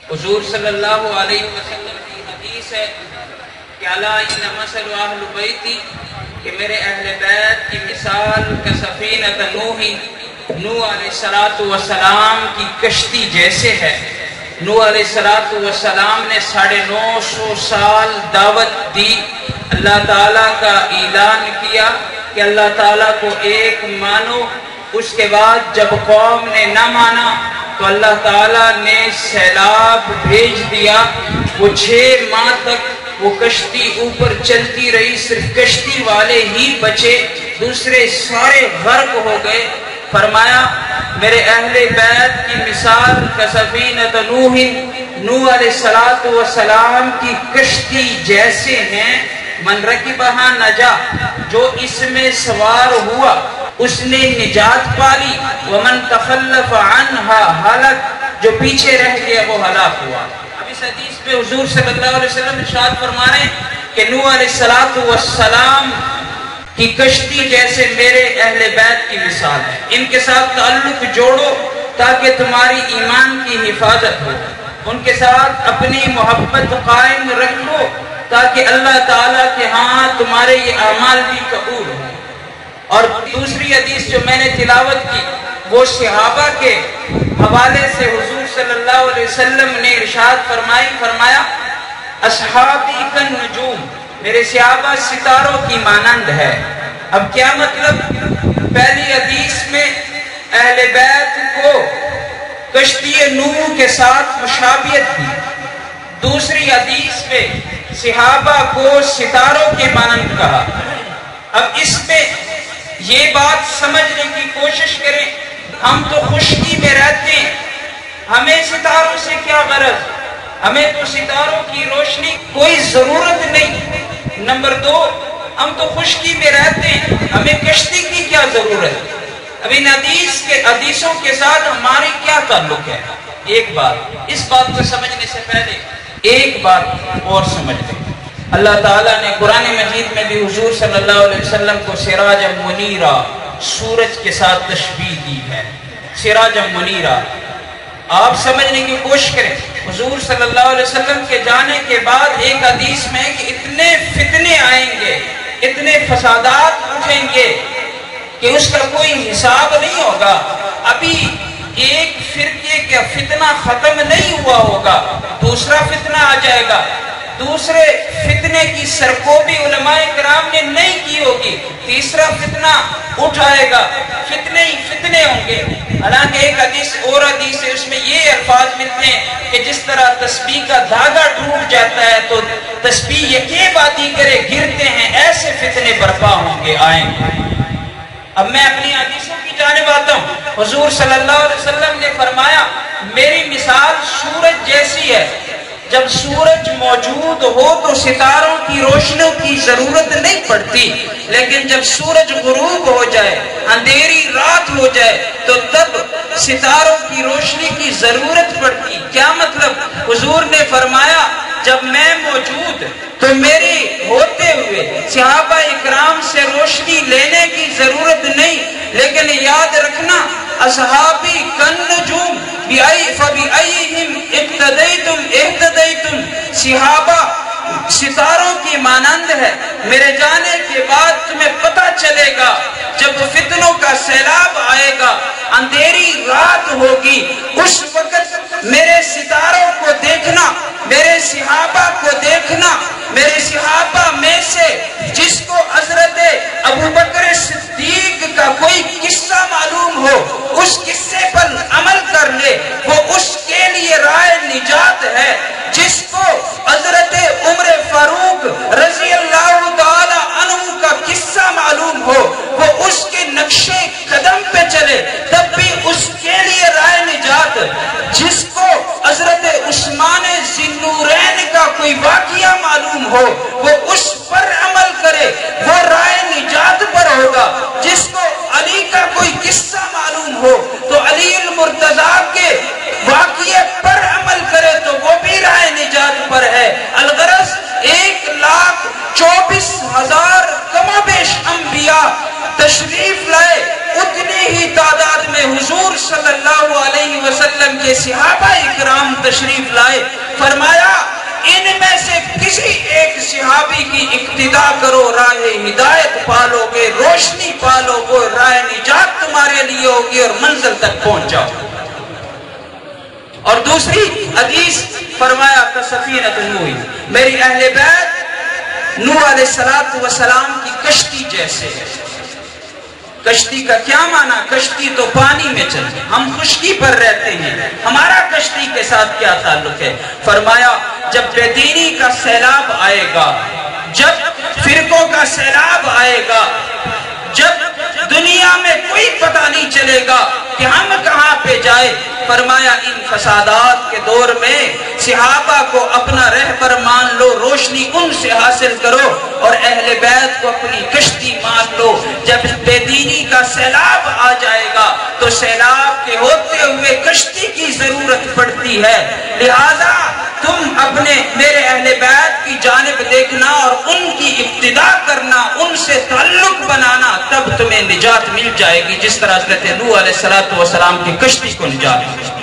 حضور صلی اللہ علیہ وسلم کی حدیث ہے کہ الا ان مثل اہل بیتی، کہ میرے اہل بیت کی مثال کسفینۃ نوح، نوح علیہ السلام کی کشتی جیسے ہے۔ نوح علیہ السلام نے 950 سال دعوت دی، اللہ تعالیٰ کا اعلان کیا کہ اللہ تعالیٰ کو ایک مانو۔ اس کے بعد جب قوم نے نہ مانا تو اللہ تعالیٰ نے سیلاب بھیج دیا۔ وہ 6 ماہ تک وہ کشتی اوپر چلتی رہی، صرف کشتی والے ہی بچے، دوسرے سارے غرق ہو گئے۔ فرمایا میرے اہل بیت کی مثال کسفینۃ نوح، نوح علیہ السلام کی کشتی جیسے ہیں۔ من رکبہا نجا، جو اس میں سوار ہوا اس نے نجات پالی، ومن تخلف عنہا ہلک، جو پیچھے رہ گیا وہ ہلاک ہوا۔ اب اس حدیث پہ حضور صلی اللہ علیہ وسلم ارشاد فرما رہے ہیں کہ نوح علیہ السلام کی کشتی جیسے میرے اہل بیت کی مثال ہے۔ ان کے ساتھ تعلق جوڑو تاکہ تمہاری ایمان کی حفاظت ہو، ان کے ساتھ اپنی محبت قائم رکھو تاکہ اللہ تعالیٰ کے ہاں تمہارے یہ اعمال بھی قبول ہوں۔ اور دوسری حدیث جو میں نے تلاوت کی وہ صحابہ کے حوالے سے حضور صلی اللہ علیہ وسلم نے ارشاد فرمایا اصحابی کالنجوم، میرے صحابہ ستاروں کی مانند ہے۔ اب کیا مطلب؟ پہلی حدیث میں اہل بیت کو کشتی نوح کے ساتھ مشابہت دی، دوسری حدیث میں صحابہ کو ستاروں کے مانند کہا۔ اب اس میں یہ بات سمجھنے کی کوشش کریں، ہم تو خشکی میں رہتے ہیں، ہمیں ستاروں سے کیا غرض؟ ہمیں تو ستاروں کی روشنی کوئی ضرورت نہیں۔ نمبر 2، ہم تو خشکی میں رہتے ہیں، ہمیں کشتی کی کیا ضرورت؟ اب ان حدیثوں کے ساتھ ہماری کیا تعلق ہے؟ ایک بات، اس بات کو سمجھنے سے پہلے ایک بات اور سمجھ لیں۔ اللہ تعالیٰ نے قرآن مجید میں بھی حضور صلی اللہ علیہ وسلم کو سراج منیرہ، سورج کے ساتھ تشبیہ دی ہے، سراج منیرہ۔ آپ سمجھنے کی کوشش کریں، حضور صلی اللہ علیہ وسلم کے جانے کے بعد ایک حدیث میں کہ اتنے فتنے آئیں گے، اتنے فسادات اٹھیں گے کہ اس کا کوئی حساب نہیں ہوگا۔ ابھی ایک فرقے کا فتنہ ختم نہیں ہوا ہوگا، دوسرا فتنہ آ جائے گا، دوسرے فتنے کی سرکوبی علماء کرام نے نہیں کی ہوگی، تیسرا فتنہ اٹھائے گا، فتنے ہی فتنے ہوں گے۔ حالانکہ ایک حدیث اور حدیث ہے، اس میں یہ الفاظ ملتے ہیں کہ جس طرح تسبیح کا دھاگا ٹوٹ جاتا ہے تو تسبیح یکے بادی کرے گرتے ہیں، ایسے فتنے برپا ہوں گے، آئیں گے۔ اب میں اپنی حدیثوں کی جانب آتا ہوں۔ حضور صلی اللہ علیہ وسلم نے فرمایا میری مثال سورج جیسی ہے۔ جب سورج موجود ہو تو ستاروں کی روشنیوں کی ضرورت نہیں پڑتی، لیکن جب سورج غروب ہو جائے، اندھیری رات ہو جائے تو تب ستاروں کی روشنی کی ضرورت پڑتی۔ کیا مطلب؟ حضور نے فرمایا جب میں موجود تو میری ہوتے ہوئے صحابہ اکرام سے روشنی لینے کی ضرورت نہیں، لیکن یاد رکھنا اصحابی کالنجوم فبأیہم اقتدیتم اہتدیتم، صحابہ ستاروں کی مانند ہے۔ میرے جانے کے بعد تمہیں پتہ چلے گا جب فتنوں کا سیلاب آئے گا، اندھیری رات ہوگی، اس وقت میرے ستاروں کو دیکھنا، میرے صحابہ کو دیکھنا۔ میرے صحابہ میں سے جس کو حضرت ابوبکر صدیق کا کوئی قصہ معلوم ہو اس قصے پر عمل کر لے، وہ اس کے لیے رائے نجات ہے۔ جس کو حضرت عمر فاروق رضی اللہ تعالی عنہ کا قصہ معلوم ہو وہ اس کے نقشے قدم پہ چلے، تب بھی اس کے لیے رائے نجات۔ جس کو حضرت عثمان ذی النورین کا کوئی واقعہ معلوم ہو وہ اس پر عمل کرے، وہ رائے نجات پر ہوگا۔ جس کو علی کا کوئی قصہ معلوم ہو تو علی المرتضیٰ کے واقعے پر عمل کرے تو وہ بھی رائے نجات پر ہے۔ الغرض 1,24,000 کم و بیش انبیاء تشریف لائے، اتنی ہی تعداد میں حضور صلی اللہ علیہ وسلم وسلم کے صحابہ اکرام تشریف لائے، فرمایا ان میں سے کسی ایک صحابی کی اقتدا کرو، راہ ہدایت پالو گے، روشنی پالو گے، راہ نجات تمہارے لیے ہوگی اور منزل تک پہنچ جاؤ۔ اور دوسری حدیث فرمایا کسفینۃ نوح، میری اہل بیت نوح علیہ السلام کی کشتی جیسے ہے۔ کشتی کا کیا معنی؟ کشتی تو پانی میں چلتی، ہم خشکی پر رہتے ہیں، ہمارا کشتی کے ساتھ کیا تعلق ہے؟ فرمایا جب بے دینی کا سیلاب آئے گا، جب فرقوں کا سیلاب آئے گا، جب دنیا میں کوئی پتہ نہیں چلے گا کہ ہم کہاں پہ جائے، فرمایا ان فسادات کے دور میں صحابہ کو اپنا رہبر مان لو، روشنی ان سے حاصل کرو اور اہل بیت کو اپنی کشتی مان لو۔ جب بے دینی کا سیلاب آ جائے گا تو سیلاب کے ہوتے ہوئے کشتی کی ضرورت پڑتی ہے، لہذا تم اپنے میرے اہل بیت کی جانب دیکھنا اور ان کی اقتدا کرنا، ان سے تعلق بنانا، تب تمہیں نجات مل جائے گی، جس طرح حضرت نوح علیہ السلام کی کشتی کو نجات ملی۔